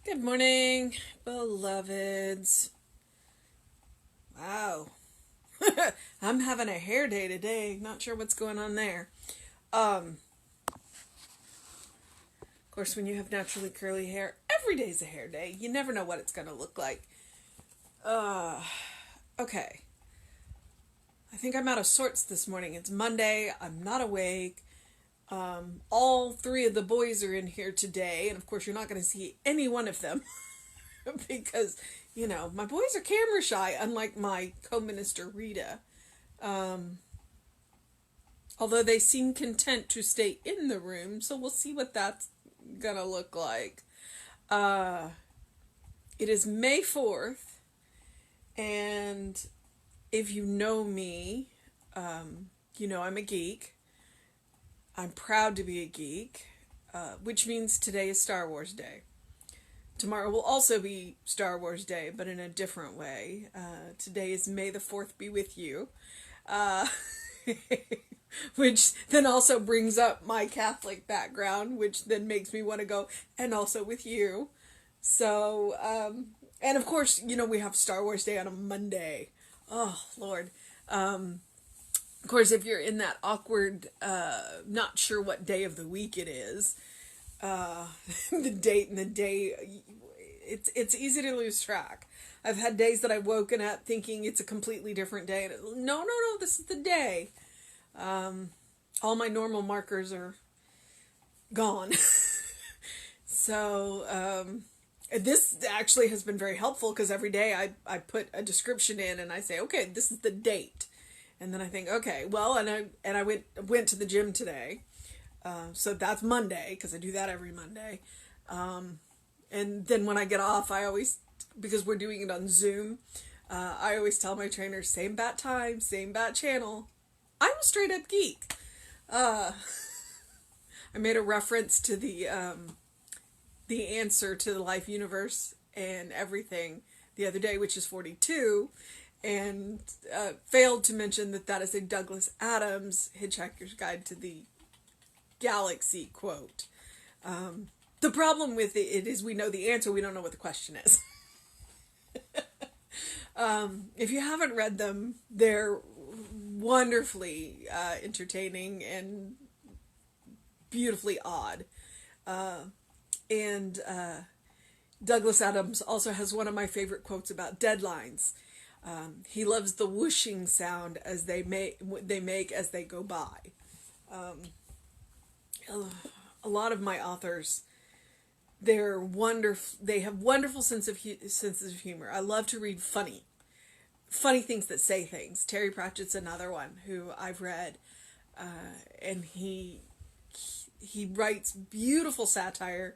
Good morning, beloveds. Wow. I'm having a hair day today. Not sure what's going on there. Of course, when you have naturally curly hair, every day's a hair day. You never know what it's going to look like. Uh, okay. I think I'm out of sorts this morning. It's Monday. I'm not awake. All three of the boys are in here today, and of course, you're not going to see any one of them because, my boys are camera shy, unlike my co-minister Rita. Although they seem content to stay in the room, so we'll see what that's gonna look like. Uh, it is May 4th, and if you know me, you know I'm a geek. I'm proud to be a geek, which means today is Star Wars Day. Tomorrow will also be Star Wars Day, but in a different way. Today is May the 4th be with you. Uh, which then also brings up my Catholic background, which then makes me want to go, and also with you. So, and of course, we have Star Wars Day on a Monday. Oh, Lord. Of course, if you're in that awkward, not sure what day of the week it is, the date and the day, it's easy to lose track. I've had days that I've woken up thinking it's a completely different day. And no, this is the day. All my normal markers are gone. So, this actually has been very helpful because every day I put a description in and I say, okay, this is the date. And then I think, okay, well, and I went to the gym today. So that's Monday because I do that every Monday. And then when I get off, I always, because we're doing it on Zoom, I always tell my trainer, same bat time, same bat channel. I'm a straight up geek. I made a reference to the answer to the life universe and everything the other day, which is 42, and failed to mention that is a Douglas Adams Hitchhiker's Guide to the Galaxy quote. The problem with it is we know the answer, we don't know what the question is. If you haven't read them, they're wonderfully entertaining and beautifully odd. And Douglas Adams also has one of my favorite quotes about deadlines. He loves the whooshing sound as they make as they go by. A lot of my authors, they're wonderful. They have wonderful senses of humor. I love to read funny things that say things. Terry Pratchett's another one who I've read, and he writes beautiful satire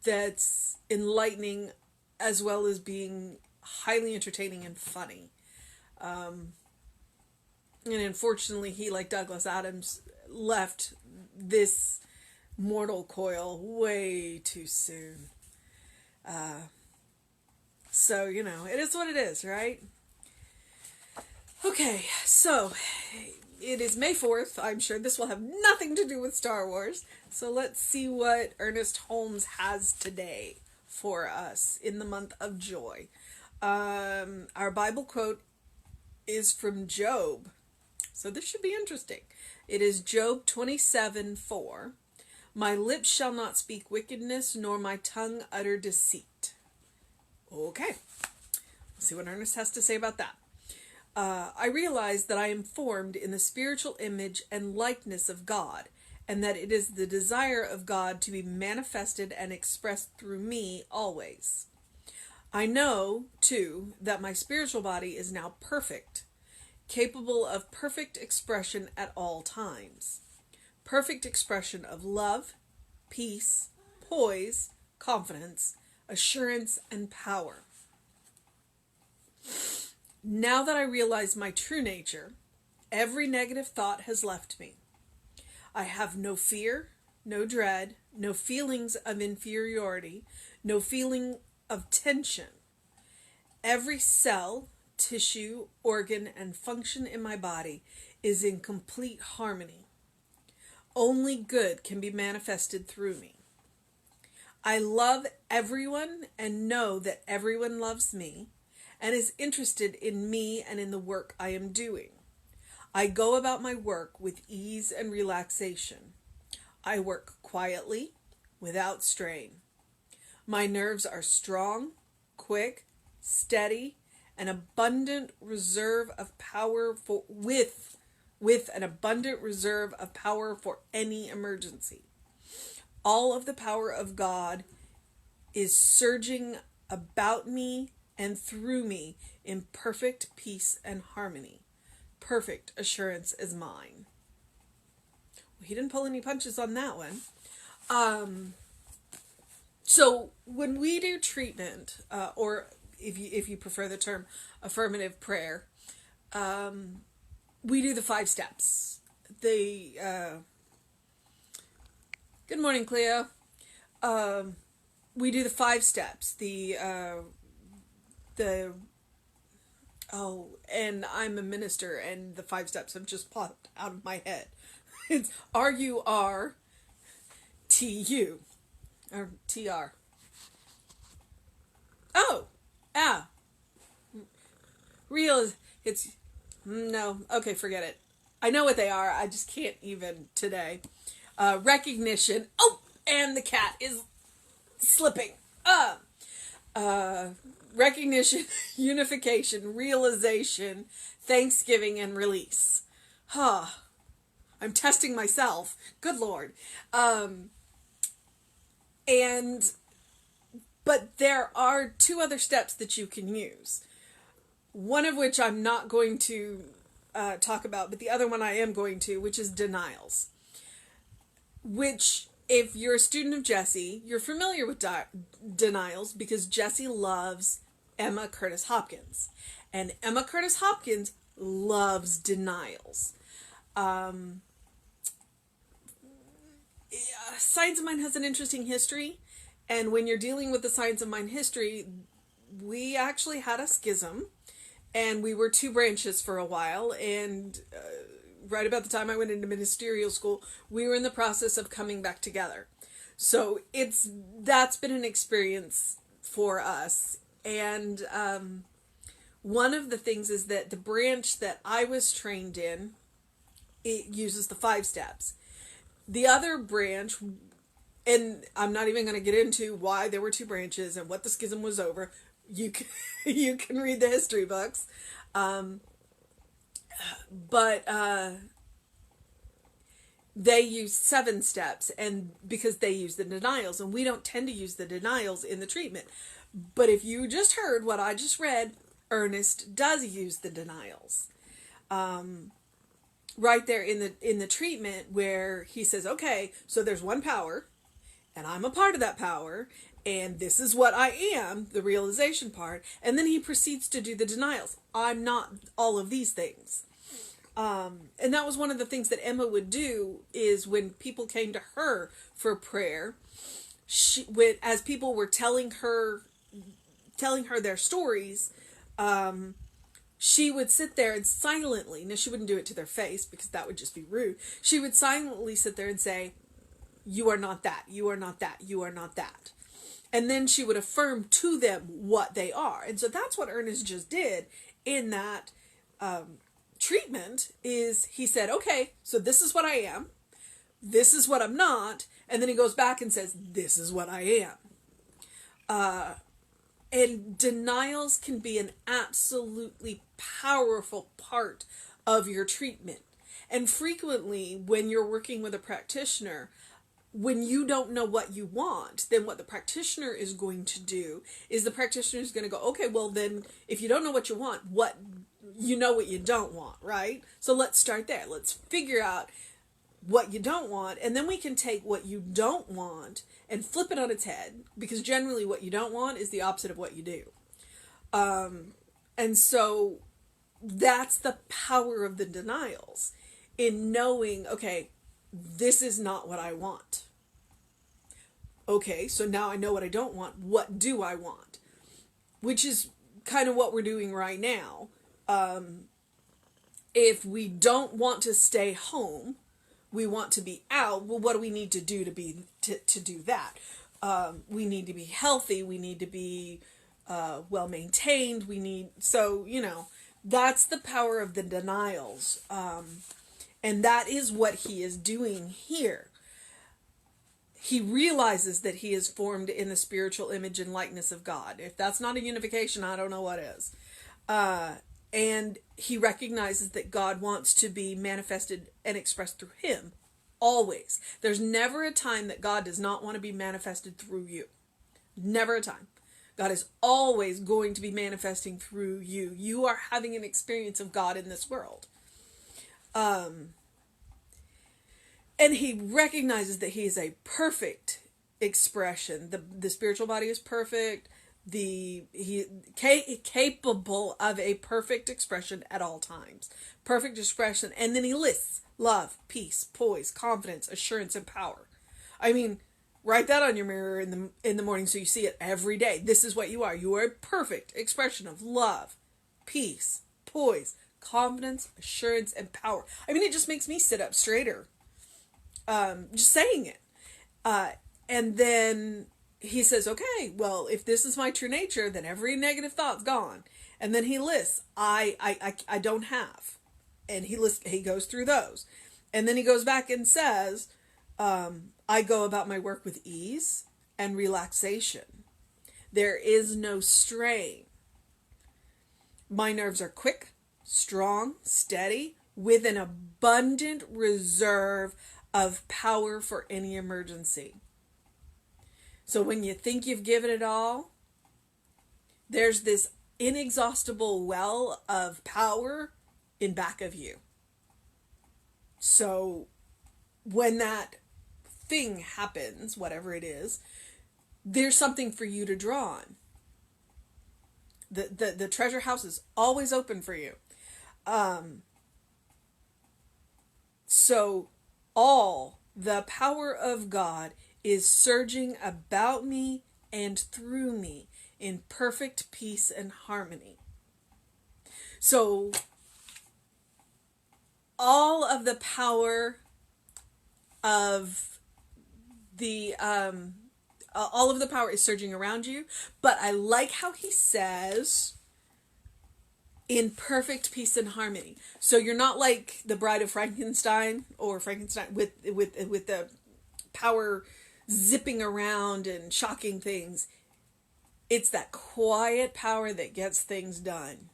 that's enlightening as well as being highly entertaining and funny. And unfortunately, he, like Douglas Adams, left this mortal coil way too soon. So, it is what it is, right? Okay, so it is May 4th. I'm sure this will have nothing to do with Star Wars. So let's see what Ernest Holmes has today for us in the month of joy. Our Bible quote is from Job. So this should be interesting. It is Job 27:4. My lips shall not speak wickedness, nor my tongue utter deceit. Okay. Let's see what Ernest has to say about that. I realize that I am formed in the spiritual image and likeness of God, and that it is the desire of God to be manifested and expressed through me always. I know, too, that my spiritual body is now perfect, capable of perfect expression at all times. Perfect expression of love, peace, poise, confidence, assurance, and power. Now that I realize my true nature, every negative thought has left me. I have no fear, no dread, no feelings of inferiority, no feeling of tension. Every cell, tissue, organ, and function in my body is in complete harmony. Only good can be manifested through me. I love everyone and know that everyone loves me and is interested in me and in the work I am doing. I go about my work with ease and relaxation. I work quietly, without strain. My nerves are strong, quick, steady, an abundant reserve of power with an abundant reserve of power for any emergency. All of the power of God is surging about me and through me in perfect peace and harmony. Perfect assurance is mine. Well, he didn't pull any punches on that one. So when we do treatment, or if you prefer the term affirmative prayer, we do the 5 steps. Good morning, Cleo. We do the 5 steps. And I'm a minister, and the 5 steps have just popped out of my head. It's RURTU or TR. Oh, real. It's no. Okay, forget it. I know what they are. I just can't even today. Recognition. Oh, and the cat is slipping. Recognition, unification, realization, thanksgiving, and release. I'm testing myself. Good Lord. But there are 2 other steps that you can use. One of which I'm not going to talk about, but the other one I am going to, which is denials. Which, if you're a student of Jessie, you're familiar with denials because Jessie loves Emma Curtis Hopkins. And Emma Curtis Hopkins loves denials. Science of Mind has an interesting history. And when you're dealing with the Science of Mind history, we actually had a schism. And we were 2 branches for a while. And right about the time I went into ministerial school, we were in the process of coming back together. So that's been an experience for us. And one of the things is that the branch that I was trained in, it uses the 5 steps. The other branch, and I'm not even going to get into why there were 2 branches and what the schism was over. You can read the history books. But they use 7 steps, and because they use the denials, and we don't tend to use the denials in the treatment. But if you just heard what I just read, Ernest does use the denials. Right there in the treatment where he says, okay, so there's one power, and I'm a part of that power, and this is what I am, the realization part, and then he proceeds to do the denials. I'm not all of these things. And that was one of the things that Emma would do, is when people came to her for prayer, as people were telling her their stories, she would sit there and silently, now she wouldn't do it to their face because that would just be rude. She would silently sit there and say, you are not that, you are not that, you are not that. And then she would affirm to them what they are. And so that's what Ernest just did in that treatment, is he said, okay, so this is what I am, this is what I'm not, and then he goes back and says, this is what I am. And denials can be an absolutely powerful part of your treatment. And frequently, when you're working with a practitioner, when you don't know what you want, then what the practitioner is going to do is the practitioner is going to go, okay, well then, if you don't know what you want, what you don't want, right? So let's start there. Let's figure out what you don't want, and then we can take what you don't want and flip it on its head, because generally what you don't want is the opposite of what you do. And so that's the power of the denials, in knowing, okay, this is not what I want. Okay, so now I know what I don't want. What do I want? Which is kind of what we're doing right now. If we don't want to stay home, we want to be out, well, what do we need to do to do that? We need to be healthy. We need to be well maintained. So, that's the power of the denials. And that is what he is doing here. He realizes that he is formed in the spiritual image and likeness of God. If that's not a unification, I don't know what is. And he recognizes that God wants to be manifested and expressed through him. Always. There's never a time that God does not want to be manifested through you. Never a time. God is always going to be manifesting through you. You are having an experience of God in this world. And he recognizes that he is a perfect expression. The spiritual body is perfect. Capable of a perfect expression at all times. Perfect expression. And then he lists love, peace, poise, confidence, assurance, and power. I mean, write that on your mirror in the morning so you see it every day. This is what you are. You are a perfect expression of love, peace, poise, confidence, assurance, and power. I mean, it just makes me sit up straighter. Just saying it. And then he says, okay, well, if this is my true nature, then every negative thought's gone. And then he lists, I don't have. And he goes through those. And then he goes back and says, I go about my work with ease and relaxation. There is no strain. My nerves are quick, strong, steady, with an abundant reserve of power for any emergency. So when you think you've given it all, there's this inexhaustible well of power in back of you. So when that thing happens, whatever it is, there's something for you to draw on. The treasure house is always open for you. So all the power of God is surging about me and through me in perfect peace and harmony. So all of the power of all of the power is surging around you, but I like how he says in perfect peace and harmony. So you're not like the Bride of Frankenstein with the power zipping around and shocking things. It's that quiet power that gets things done.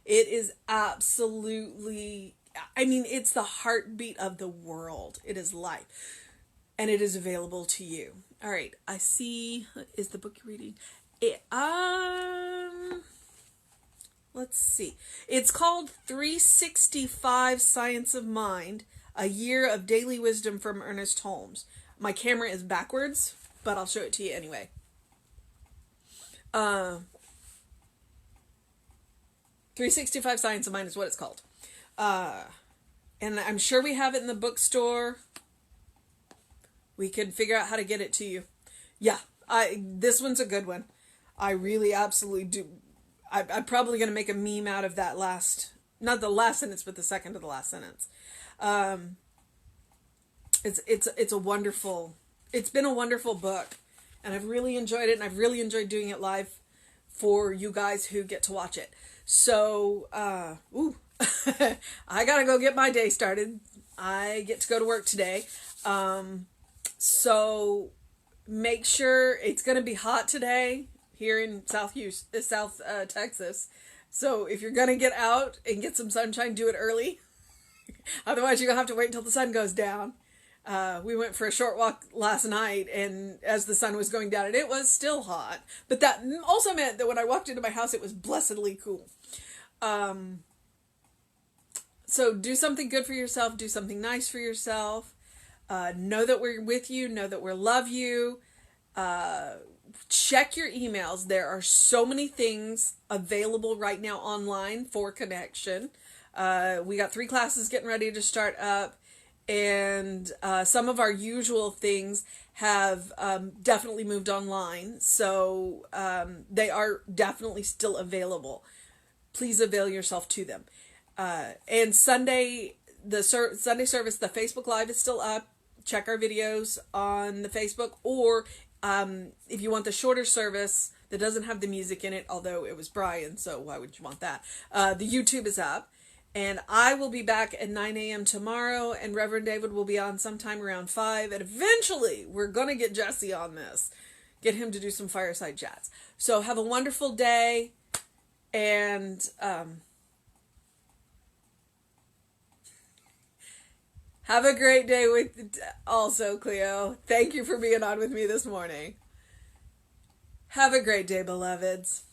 It is absolutely, it's the heartbeat of the world. It is life. And it is available to you. All right, I see. Is the book you're reading? Let's see. It's called 365 Science of Mind, A Year of Daily Wisdom from Ernest Holmes. My camera is backwards, but I'll show it to you anyway. 365 Science of Mind is what it's called. And I'm sure we have it in the bookstore. We could figure out how to get it to you. Yeah, this one's a good one. I really absolutely do. I'm probably going to make a meme out of that not the last sentence, but the second to the last sentence. It's been a wonderful book, and I've really enjoyed it, and I've really enjoyed doing it live for you guys who get to watch it. So, I gotta go get my day started. I get to go to work today. So make sure it's going to be hot today here in South Texas. So if you're going to get out and get some sunshine, do it early. Otherwise, you're going to have to wait until the sun goes down. We went for a short walk last night, and as the sun was going down, and it was still hot. But that also meant that when I walked into my house, it was blessedly cool. So do something good for yourself. Do something nice for yourself. Know that we're with you. Know that we love you. Check your emails. There are so many things available right now online for connection. We got 3 classes getting ready to start up. And some of our usual things have definitely moved online. So they are definitely still available. Please avail yourself to them. And Sunday, Sunday service, the Facebook Live is still up. Check our videos on the Facebook, or If you want the shorter service that doesn't have the music in it, although it was Brian, so why would you want that? The YouTube is up. And I will be back at 9 a.m. tomorrow, and Reverend David will be on sometime around 5. And eventually, we're going to get Jesse on this. Get him to do some fireside chats. So have a wonderful day. And have a great day with also, Cleo. Thank you for being on with me this morning. Have a great day, beloveds.